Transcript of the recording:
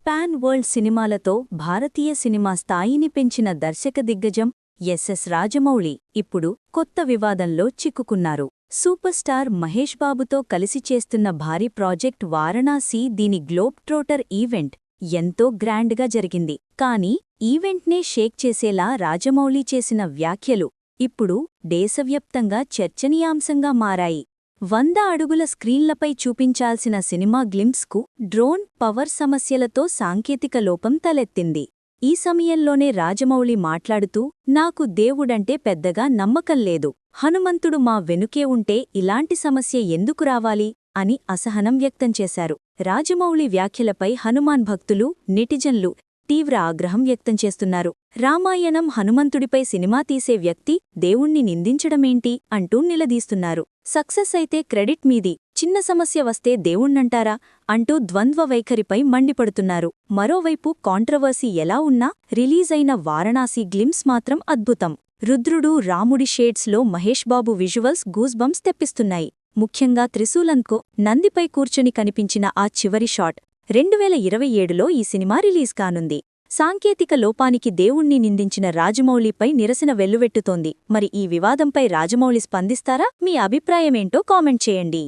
Pan world సినిమాలతో భారతీయ cinema స్థాయిని పెంచిన దర్శక దిగ్గజం ఎస్ఎస్ రాజమౌళి ఇప్పుడు కొత్త వివాదంలో చిక్కుకున్నారు. సూపర్ స్టార్ మహేష్ బాబుతో కలిసి చేస్తున్న భారీ ప్రాజెక్ట్ వారణాసి దీని గ్లోబ్ ట్రోటర్ ఈవెంట్ ఎంతో గ్రాండ్గా జరిగింది. కానీ ఈవెంట్నే షేక్ చేసేలా రాజమౌళి చేసిన వ్యాఖ్యలు ఇప్పుడు దేశవ్యాప్తంగా చర్చనీయాంశంగా మారాయి. 100 అడుగుల స్క్రీన్లపై చూపించాల్సిన సినిమా గ్లింప్స్కు డ్రోన్ పవర్ సమస్యలతో సాంకేతిక లోపం తలెత్తింది. ఈ సమయంలోనే రాజమౌళి మాట్లాడుతూ, నాకు దేవుడంటే పెద్దగా నమ్మకం లేదు, హనుమంతుడు మా వెనుకే ఉంటే ఇలాంటి సమస్య ఎందుకు రావాలి అని అసహనం వ్యక్తం చేశారు. రాజమౌళి వ్యాఖ్యలపై హనుమాన్ భక్తులు, నెటిజన్లు తీవ్ర ఆగ్రహం వ్యక్తం చేస్తున్నారు. రామాయణం హనుమంతుడిపై సినిమా తీసే వ్యక్తి దేవుణ్ణి నిందించడమేంటి అంటూ నిలదీస్తున్నారు. సక్సెస్ అయితే క్రెడిట్ మీది, చిన్న సమస్య వస్తే దేవుణ్ణంటారా అంటూ ద్వంద్వ వైఖరిపై మండిపడుతున్నారు. మరోవైపు కాంట్రవర్సీ ఎలా ఉన్నా రిలీజ్ అయిన వారణాసి గ్లింప్స్ మాత్రం అద్భుతం. రుద్రుడు, రాముడి షేడ్స్లో మహేష్ బాబు విజువల్స్ గూస్బంప్స్ తెప్పిస్తున్నాయి. ముఖ్యంగా త్రిశూలంకో నందిపై కూర్చుని కనిపించిన ఆ చివరి షాట్ 2027లో ఈ సినిమా రిలీజ్ కానుంది. సాంకేతిక లోపానికి దేవుణ్ణి నిందించిన రాజమౌళిపై నిరసన వెల్లువెట్టుతోంది. మరి ఈ వివాదంపై రాజమౌళి స్పందిస్తారా? మీ అభిప్రాయమేంటో కామెంట్ చేయండి.